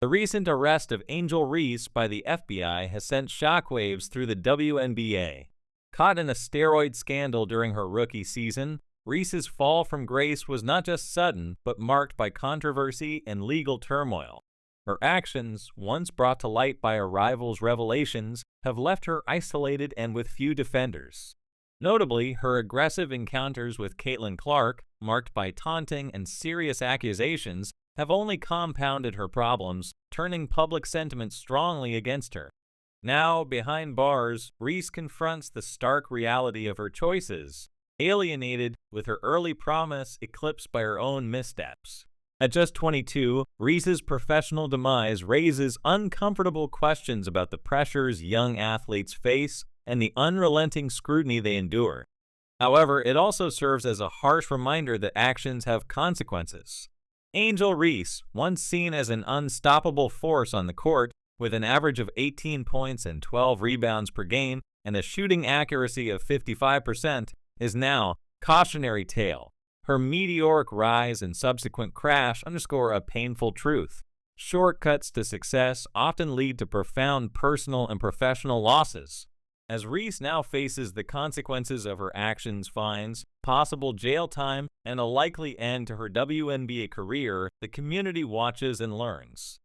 The recent arrest of Angel Reese by the FBI has sent shockwaves through the WNBA. Caught in a steroid scandal during her rookie season, Reese's fall from grace was not just sudden, but marked by controversy and legal turmoil. Her actions, once brought to light by a rival's revelations, have left her isolated and with few defenders. Notably, her aggressive encounters with Caitlin Clark, marked by taunting and serious accusations, have only compounded her problems, turning public sentiment strongly against her. Now, behind bars, Reese confronts the stark reality of her choices, alienated, with her early promise eclipsed by her own missteps. At just 22, Reese's professional demise raises uncomfortable questions about the pressures young athletes face and the unrelenting scrutiny they endure. However, it also serves as a harsh reminder that actions have consequences. Angel Reese, once seen as an unstoppable force on the court, with an average of 18 points and 12 rebounds per game and a shooting accuracy of 55%, is now cautionary tale. Her meteoric rise and subsequent crash underscore a painful truth. Shortcuts to success often lead to profound personal and professional losses. As Reese now faces the consequences of her actions, fines, possible jail time, and a likely end to her WNBA career, the community watches and learns.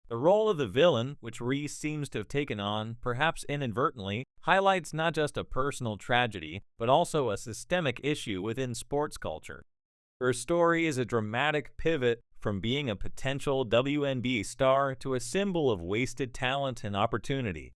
The role of the villain, which Reese seems to have taken on, perhaps inadvertently, highlights not just a personal tragedy, but also a systemic issue within sports culture. Her story is a dramatic pivot from being a potential WNBA star to a symbol of wasted talent and opportunity.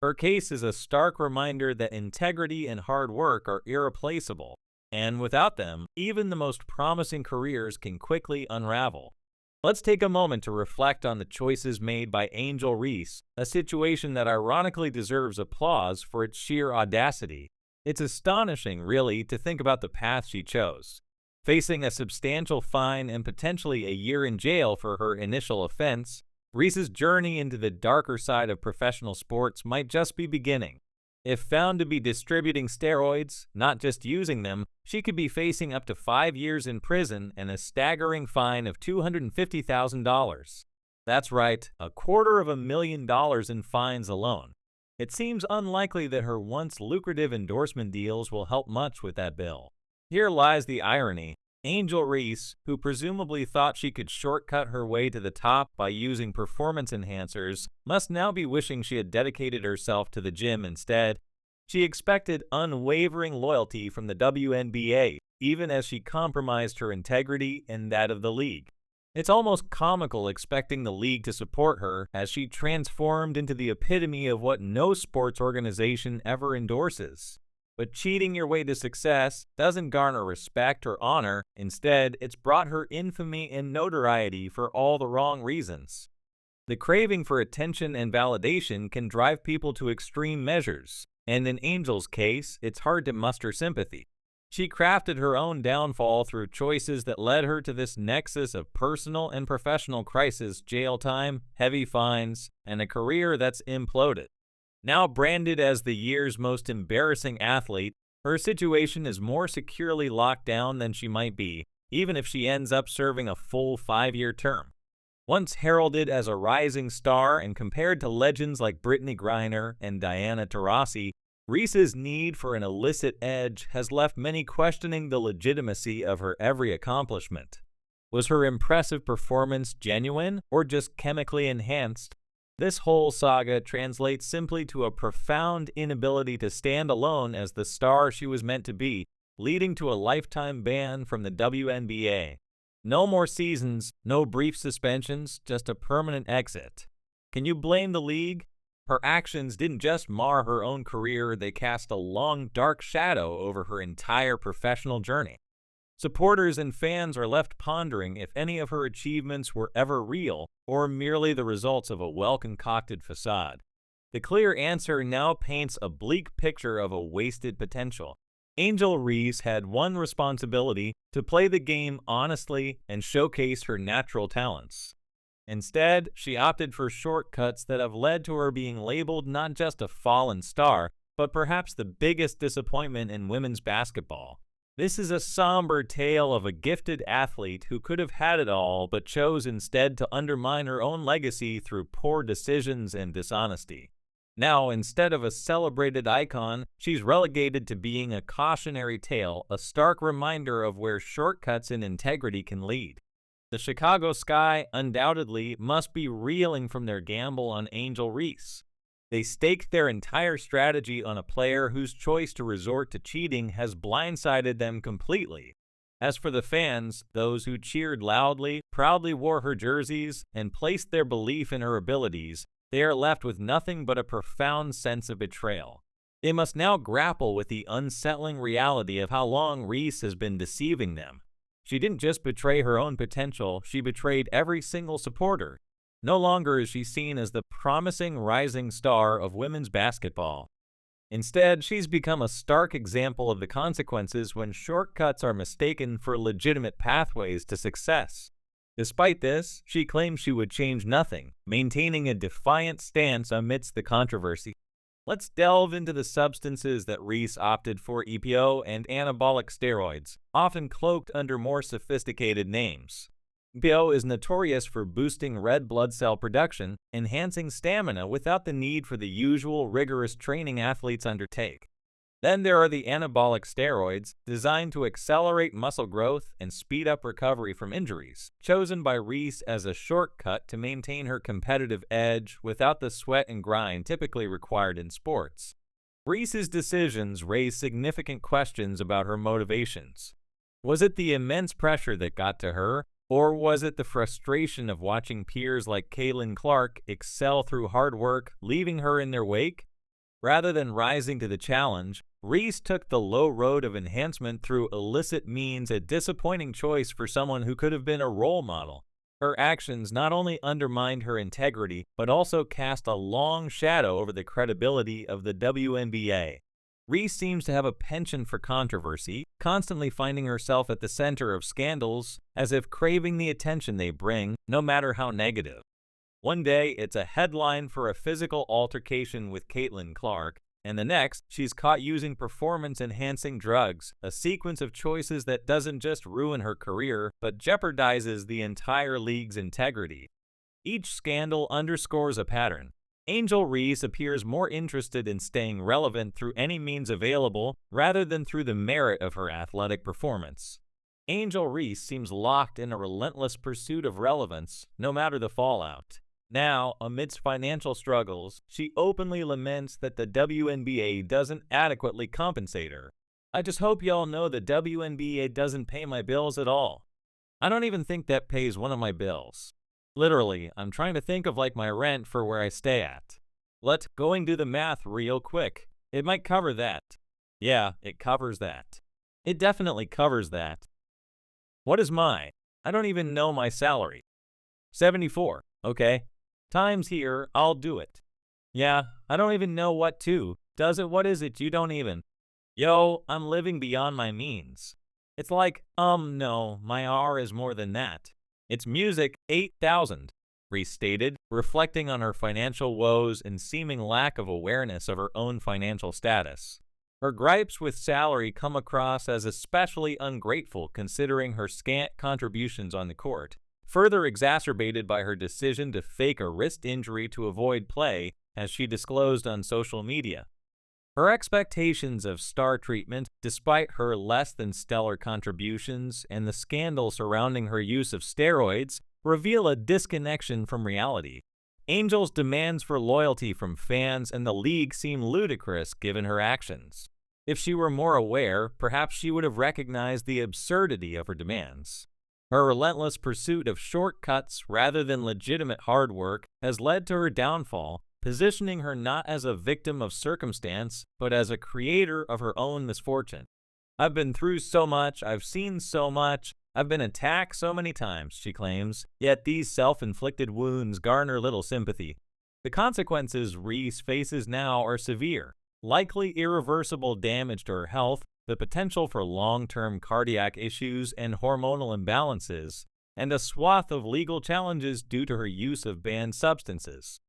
Her case is a stark reminder that integrity and hard work are irreplaceable, and without them, even the most promising careers can quickly unravel. Let's take a moment to reflect on the choices made by Angel Reese, a situation that ironically deserves applause for its sheer audacity. It's astonishing, really, to think about the path she chose. Facing a substantial fine and potentially a year in jail for her initial offense, Reese's journey into the darker side of professional sports might just be beginning. If found to be distributing steroids, not just using them, she could be facing up to 5 years in prison and a staggering fine of $250,000. That's right, $250,000 in fines alone. It seems unlikely that her once lucrative endorsement deals will help much with that bill. Here lies the irony. Angel Reese, who presumably thought she could shortcut her way to the top by using performance enhancers, must now be wishing she had dedicated herself to the gym instead. She expected unwavering loyalty from the WNBA, even as she compromised her integrity and that of the league. It's almost comical expecting the league to support her as she transformed into the epitome of what no sports organization ever endorses. But cheating your way to success doesn't garner respect or honor. Instead, it's brought her infamy and notoriety for all the wrong reasons. The craving for attention and validation can drive people to extreme measures, and in Angel's case, it's hard to muster sympathy. She crafted her own downfall through choices that led her to this nexus of personal and professional crisis, jail time, heavy fines, and a career that's imploded. Now branded as the year's most embarrassing athlete, her situation is more securely locked down than she might be, even if she ends up serving a full 5-year term. Once heralded as a rising star and compared to legends like Brittany Griner and Diana Taurasi, Reese's need for an illicit edge has left many questioning the legitimacy of her every accomplishment. Was her impressive performance genuine or just chemically enhanced? This whole saga translates simply to a profound inability to stand alone as the star she was meant to be, leading to a lifetime ban from the WNBA. No more seasons, no brief suspensions, just a permanent exit. Can you blame the league? Her actions didn't just mar her own career, they cast a long, dark shadow over her entire professional journey. Supporters and fans are left pondering if any of her achievements were ever real or merely the results of a well-concocted facade. The clear answer now paints a bleak picture of a wasted potential. Angel Reese had one responsibility: to play the game honestly and showcase her natural talents. Instead, she opted for shortcuts that have led to her being labeled not just a fallen star, but perhaps the biggest disappointment in women's basketball. This is a somber tale of a gifted athlete who could have had it all but chose instead to undermine her own legacy through poor decisions and dishonesty. Now, instead of a celebrated icon, she's relegated to being a cautionary tale, a stark reminder of where shortcuts in integrity can lead. The Chicago Sky undoubtedly must be reeling from their gamble on Angel Reese. They staked their entire strategy on a player whose choice to resort to cheating has blindsided them completely. As for the fans, those who cheered loudly, proudly wore her jerseys, and placed their belief in her abilities, they are left with nothing but a profound sense of betrayal. They must now grapple with the unsettling reality of how long Reese has been deceiving them. She didn't just betray her own potential, she betrayed every single supporter. No longer is she seen as the promising rising star of women's basketball. Instead, she's become a stark example of the consequences when shortcuts are mistaken for legitimate pathways to success. Despite this, she claims she would change nothing, maintaining a defiant stance amidst the controversy. Let's delve into the substances that Reese opted for: EPO and anabolic steroids, often cloaked under more sophisticated names. EPO is notorious for boosting red blood cell production, enhancing stamina without the need for the usual rigorous training athletes undertake. Then there are the anabolic steroids, designed to accelerate muscle growth and speed up recovery from injuries, chosen by Reese as a shortcut to maintain her competitive edge without the sweat and grind typically required in sports. Reese's decisions raise significant questions about her motivations. Was it the immense pressure that got to her, or was it the frustration of watching peers like Caitlin Clark excel through hard work, leaving her in their wake? Rather than rising to the challenge, Reese took the low road of enhancement through illicit means, a disappointing choice for someone who could have been a role model. Her actions not only undermined her integrity, but also cast a long shadow over the credibility of the WNBA. Reese seems to have a penchant for controversy, constantly finding herself at the center of scandals, as if craving the attention they bring, no matter how negative. One day, it's a headline for a physical altercation with Caitlin Clark, and the next, she's caught using performance-enhancing drugs, a sequence of choices that doesn't just ruin her career, but jeopardizes the entire league's integrity. Each scandal underscores a pattern. Angel Reese appears more interested in staying relevant through any means available rather than through the merit of her athletic performance. Angel Reese seems locked in a relentless pursuit of relevance, no matter the fallout. Now, amidst financial struggles, she openly laments that the WNBA doesn't adequately compensate her. "I just hope y'all know the WNBA doesn't pay my bills at all. I don't even think that pays one of my bills. Literally, I'm trying to think of like my rent for where I stay at. Let's going do the math real quick. It might cover that. Yeah, it covers that. It definitely covers that. What is my? I don't even know my salary. 74, okay. Times here, I'll do it. Yeah, I don't even know what to. Does it? What is it? You don't even. Yo, I'm living beyond my means. It's like, no, my R is more than that. It's music, 8,000, Reese stated, reflecting on her financial woes and seeming lack of awareness of her own financial status. Her gripes with salary come across as especially ungrateful considering her scant contributions on the court, further exacerbated by her decision to fake a wrist injury to avoid play, as she disclosed on social media. Her expectations of star treatment, despite her less than stellar contributions and the scandal surrounding her use of steroids, reveal a disconnection from reality. Angel's demands for loyalty from fans and the league seem ludicrous given her actions. If she were more aware, perhaps she would have recognized the absurdity of her demands. Her relentless pursuit of shortcuts rather than legitimate hard work has led to her downfall, positioning her not as a victim of circumstance, but as a creator of her own misfortune. "I've been through so much, I've seen so much, I've been attacked so many times," she claims, yet these self-inflicted wounds garner little sympathy. The consequences Reese faces now are severe, likely irreversible damage to her health, the potential for long-term cardiac issues and hormonal imbalances, and a swath of legal challenges due to her use of banned substances.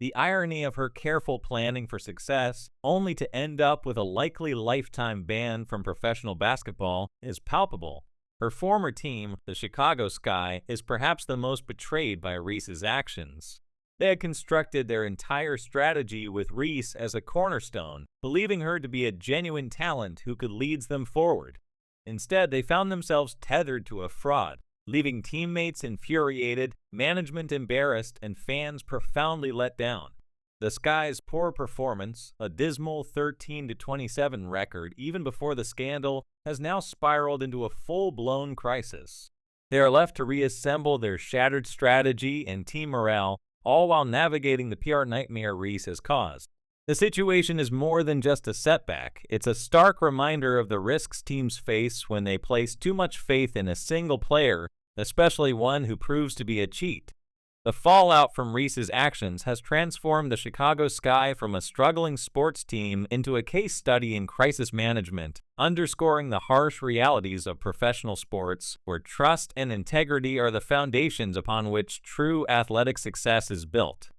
The irony of her careful planning for success, only to end up with a likely lifetime ban from professional basketball, is palpable. Her former team, the Chicago Sky, is perhaps the most betrayed by Reese's actions. They had constructed their entire strategy with Reese as a cornerstone, believing her to be a genuine talent who could lead them forward. Instead, they found themselves tethered to a fraud, leaving teammates infuriated, management embarrassed, and fans profoundly let down. The Sky's poor performance, a dismal 13-27 record even before the scandal, has now spiraled into a full-blown crisis. They are left to reassemble their shattered strategy and team morale, all while navigating the PR nightmare Reese has caused. The situation is more than just a setback. It's a stark reminder of the risks teams face when they place too much faith in a single player, especially one who proves to be a cheat. The fallout from Reese's actions has transformed the Chicago Sky from a struggling sports team into a case study in crisis management, underscoring the harsh realities of professional sports, where trust and integrity are the foundations upon which true athletic success is built.